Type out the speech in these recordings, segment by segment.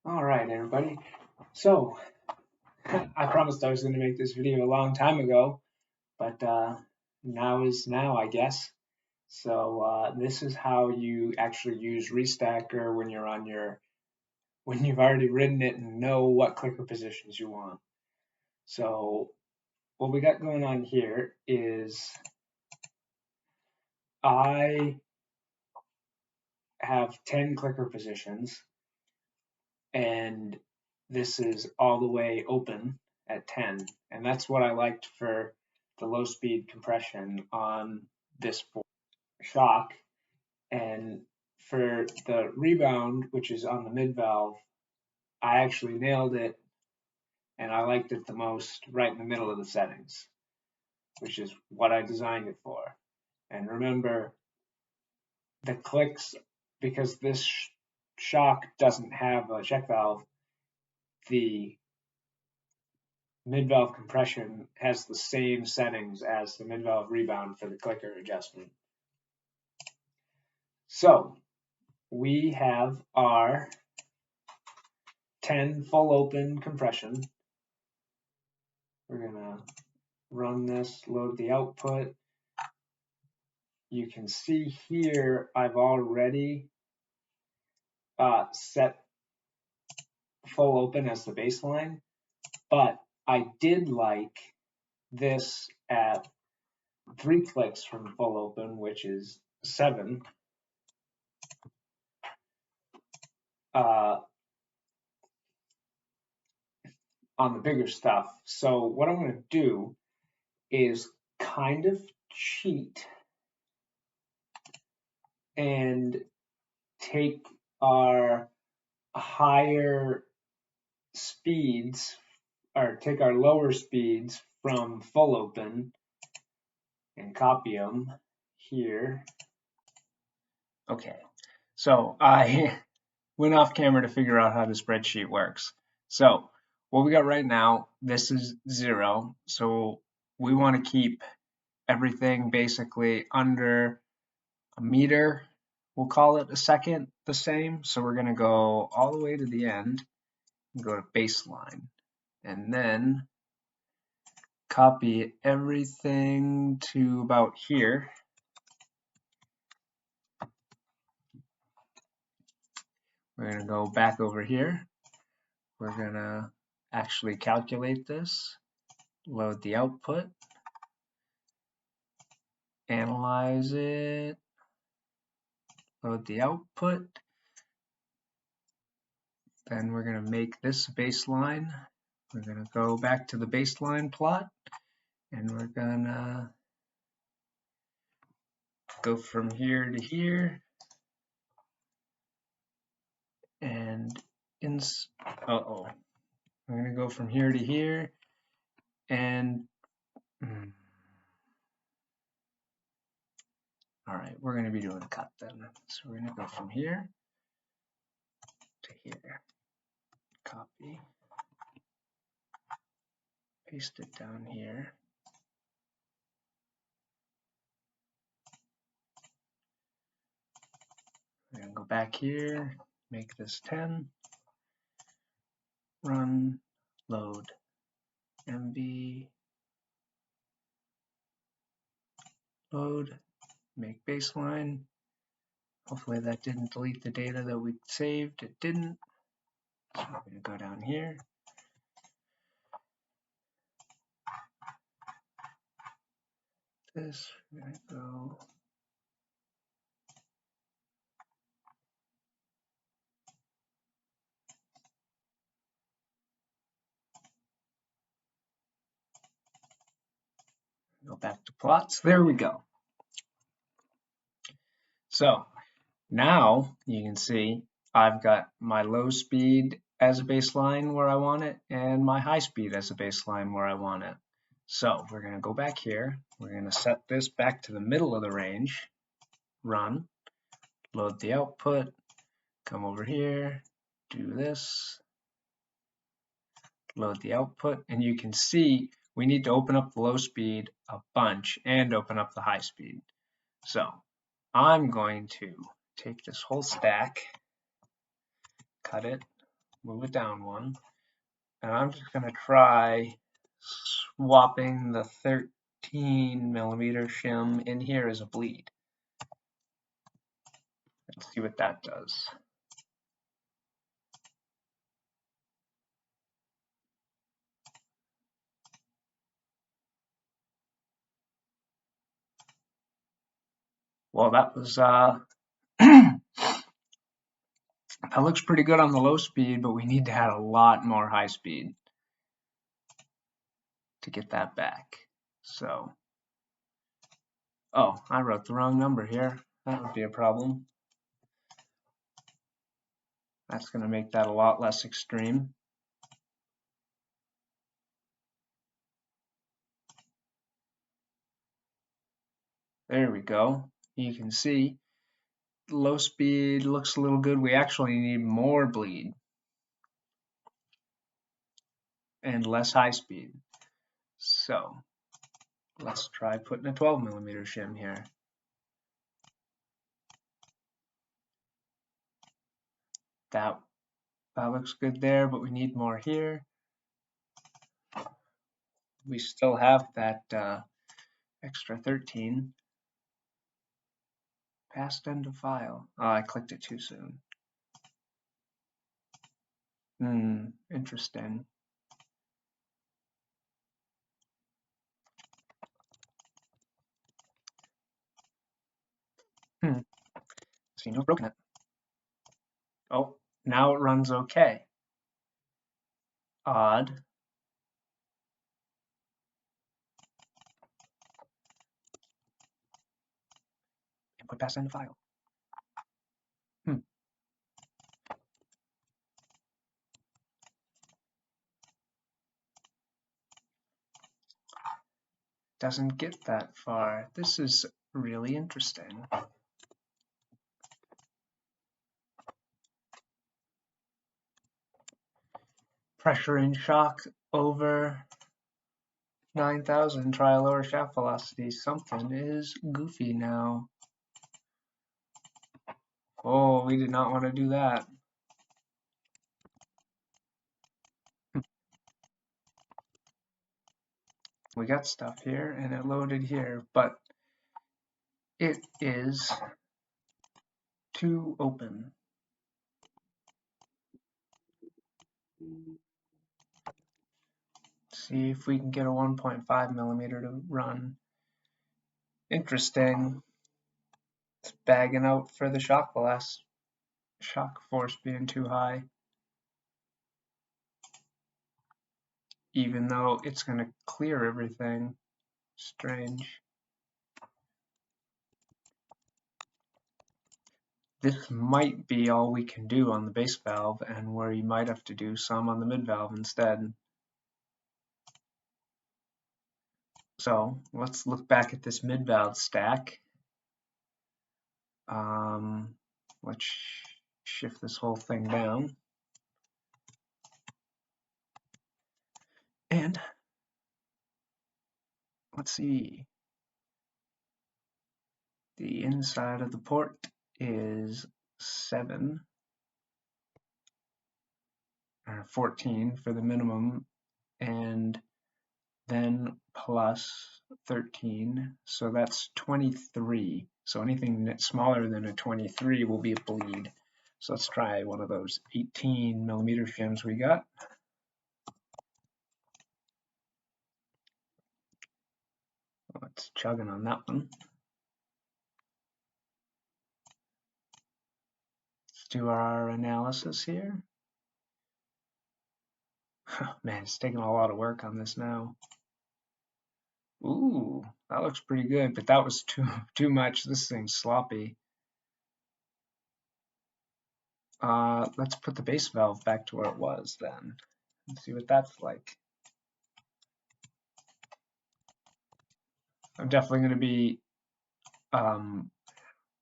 All right, everybody. So, I promised I was going to make this video a long time ago, but now is now, I guess. So, this is how you actually use Restackor when when you've already written it and know what clicker positions you want. So, what we got going on here is I have 10 clicker positions, and this is all the way open at 10, and that's what I liked for the low speed compression on this shock. And for the rebound, which is on the mid valve, I actually nailed it, and I liked it the most right in the middle of the settings, which is what I designed it for. And remember, the clicks, because this shock doesn't have a check valve, the mid-valve compression has the same settings as the mid-valve rebound for the clicker adjustment. So we have our 10 full open compression. We're gonna run this, load the output. You can see here I've already set full open as the baseline, but I did like this at 3 clicks from full open, which is 7. On the bigger stuff. So what I'm going to do is kind of cheat and take our higher speeds, or take our lower speeds from full open and copy them here. Okay, so I went off camera to figure out how the spreadsheet works. So what we got right now, this is 0. So we want to keep everything basically under a meter. We'll call it a second the same. So we're going to go all the way to the end and go to baseline, and then copy everything to about here. We're going to go back over here. We're going to actually calculate this, load the output, analyze it, load the output. Then we're going to make this baseline. We're going to go back to the baseline plot, and we're going to go from here to here. And we're going to go from here to here. And all right, we're going to be doing a cut then. So we're going to go from here to here. Copy. Paste it down here. We're going to go back here, make this 10, run, load, MB, load, make baseline. Hopefully that didn't delete the data that we saved. It didn't. So we're going to go down here. This, we're going to go back to plots. There we go. So now you can see I've got my low speed as a baseline where I want it, and my high speed as a baseline where I want it. So we're going to go back here. We're going to set this back to the middle of the range. Run, load the output, come over here, do this, load the output, and you can see we need to open up the low speed a bunch and open up the high speed. So I'm going to take this whole stack, cut it, move it down one. And I'm just going to try swapping the 13 millimeter shim in here as a bleed. Let's see what that does. Well, that was that looks pretty good on the low speed, but we need to add a lot more high speed to get that back. So, oh, I wrote the wrong number here. That would be a problem. That's going to make that a lot less extreme. There we go. You can see low speed looks a little good. We actually need more bleed and less high speed. So let's try putting a 12 millimeter shim here. That looks good there, but we need more here. We still have that extra 13. Passed end of file. Oh, I clicked it too soon. Interesting. Seem to have broken it. Oh, now it runs okay. Odd. Input passed end of file. Doesn't get that far. This is really interesting. Pressure in shock over 9,000, try lower shaft velocity. Something is goofy now. Oh, we did not want to do that. We got stuff here and it loaded here, but it is too open. See if we can get a 1.5 millimeter to run. Interesting. It's bagging out for the shock force being too high. Even though it's going to clear everything. Strange. This might be all we can do on the base valve, and where you might have to do some on the mid valve instead. So let's look back at this mid valve stack. Let's shift this whole thing down. And let's see. The inside of the port is 7 or 14 for the minimum, and then plus 13, so that's 23. So anything that's smaller than a 23 will be a bleed. So let's try one of those 18 millimeter shims we got. Let's chugging on that one. Let's do our analysis here. Man, it's taking a lot of work on this now. Ooh, that looks pretty good, but that was too much. This thing's sloppy. Let's put the base valve back to where it was then. Let's see what that's like. I'm definitely going to be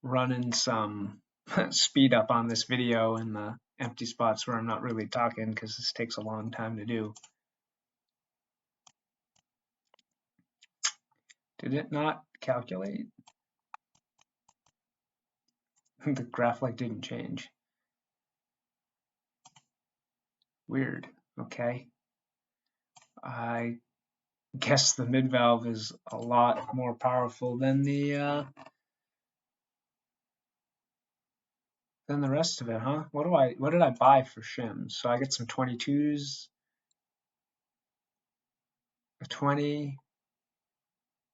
running some speed up on this video in the empty spots where I'm not really talking, because this takes a long time to do. Did it not calculate? The graph like didn't change. Weird. Okay. I guess the mid valve is a lot more powerful than the rest of it, huh? What did I buy for shims? So I get some 22s, a 20.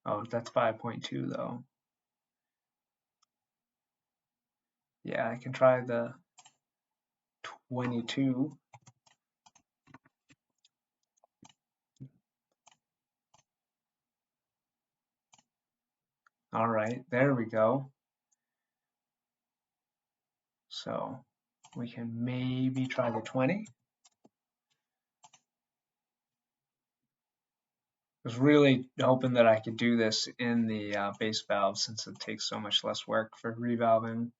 Oh, that's 5.2 though. Yeah, I can try the 22. All right, there we go. So we can maybe try the 20. I was really hoping that I could do this in the base valve since it takes so much less work for revalving.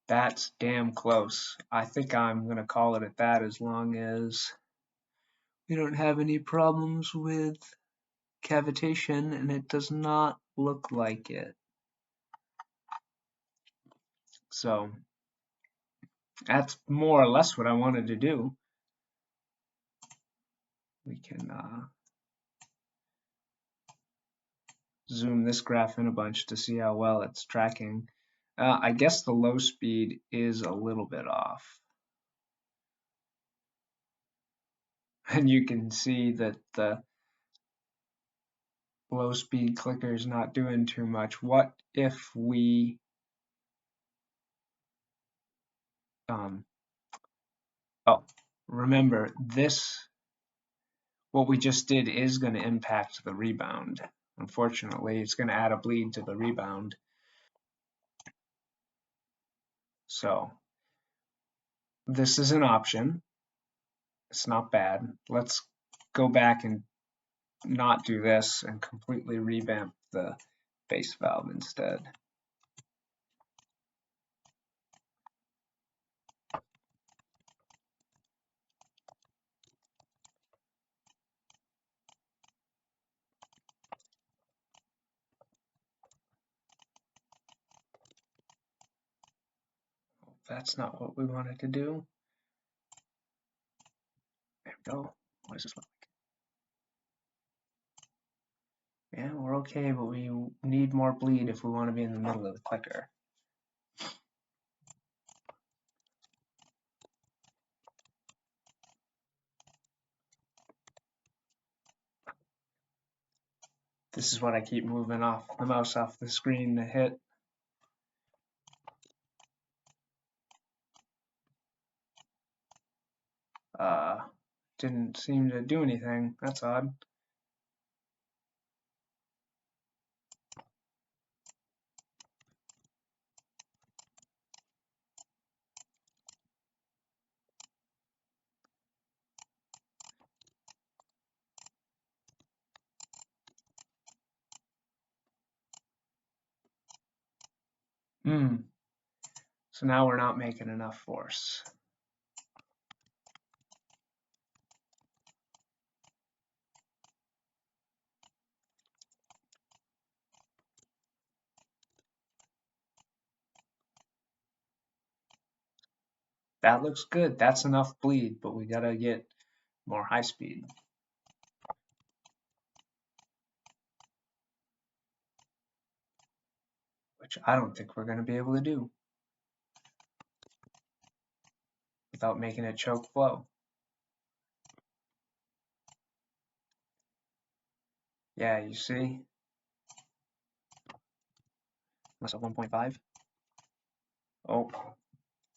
That's damn close. I think I'm going to call it at that as long as we don't have any problems with cavitation, and it does not look like it. So that's more or less what I wanted to do. We can zoom this graph in a bunch to see how well it's tracking. I guess the low speed is a little bit off. And you can see that the low speed clicker is not doing too much. What if we oh, remember this, what we just did is going to impact the rebound. Unfortunately, it's going to add a bleed to the rebound. So this is an option. It's not bad. Let's go back and not do this and completely revamp the base valve instead. That's not what we wanted to do. There we go. What does this look like? Yeah, we're okay, but we need more bleed if we want to be in the middle of the clicker. This is what I keep moving off the mouse off the screen to hit. Didn't seem to do anything. That's odd. So now we're not making enough force. That looks good. That's enough bleed, but we gotta get more high speed. Which I don't think we're gonna be able to do without making it choke flow. Yeah, you see? Unless at 1.5. Oh,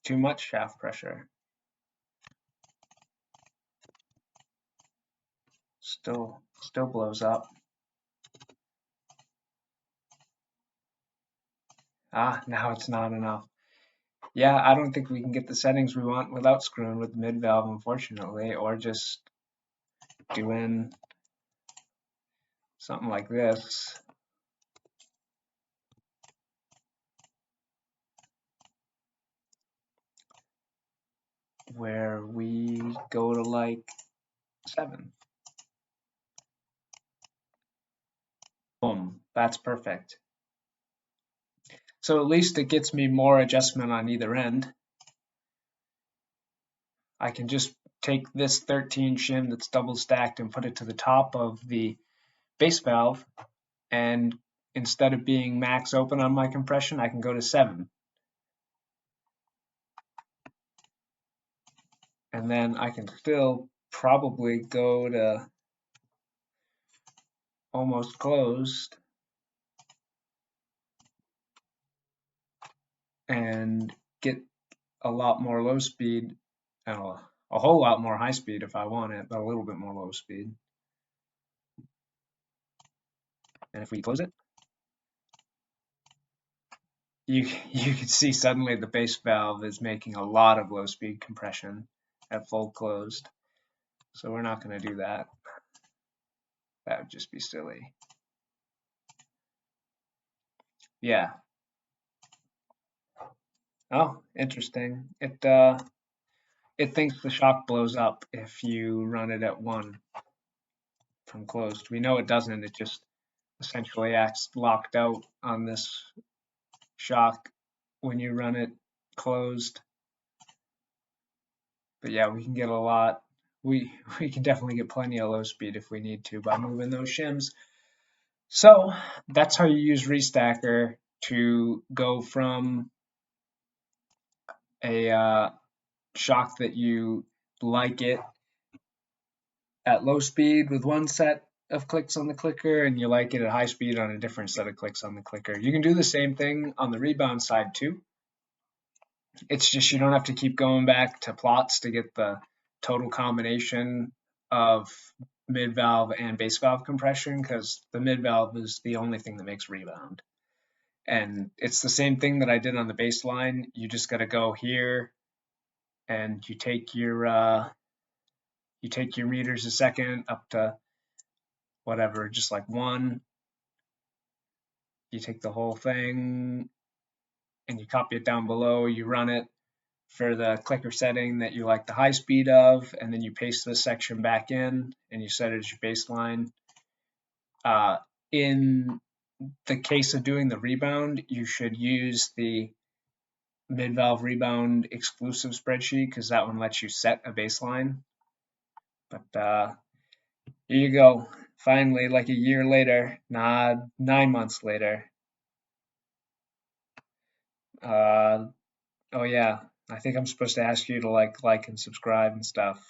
too much shaft pressure. Still blows up. Now it's not enough. Yeah, I don't think we can get the settings we want without screwing with the mid valve, unfortunately, or just doing something like this. Where we go to like 7. Boom, that's perfect. So at least it gets me more adjustment on either end. I can just take this 13 shim that's double stacked and put it to the top of the base valve, and instead of being max open on my compression, I can go to 7. And then I can still probably go to almost closed and get a lot more low speed, and a whole lot more high speed if I want it, but a little bit more low speed. And if we close it, you can see suddenly the base valve is making a lot of low speed compression at full closed. So we're not going to do that. That would just be silly. Yeah. Oh, interesting. It thinks the shock blows up if you run it at 1 from closed. We know it doesn't. It just essentially acts locked out on this shock when you run it closed. But yeah, we can get a lot. We can definitely get plenty of low speed if we need to by moving those shims. So that's how you use Restackor to go from a shock that you like it at low speed with one set of clicks on the clicker, and you like it at high speed on a different set of clicks on the clicker. You can do the same thing on the rebound side too. It's just you don't have to keep going back to plots to get the total combination of mid valve and base valve compression, because the mid valve is the only thing that makes rebound. And it's the same thing that I did on the baseline. You just got to go here and you take your meters a second up to whatever, just like 1. You take the whole thing and you copy it down below. You run it for the clicker setting that you like the high speed of, and then you paste this section back in and you set it as your baseline. In the case of doing the rebound, you should use the mid-valve rebound exclusive spreadsheet, because that one lets you set a baseline. But here you go. Finally, like a year later, 9 months later. Oh yeah, I think I'm supposed to ask you to like and subscribe and stuff.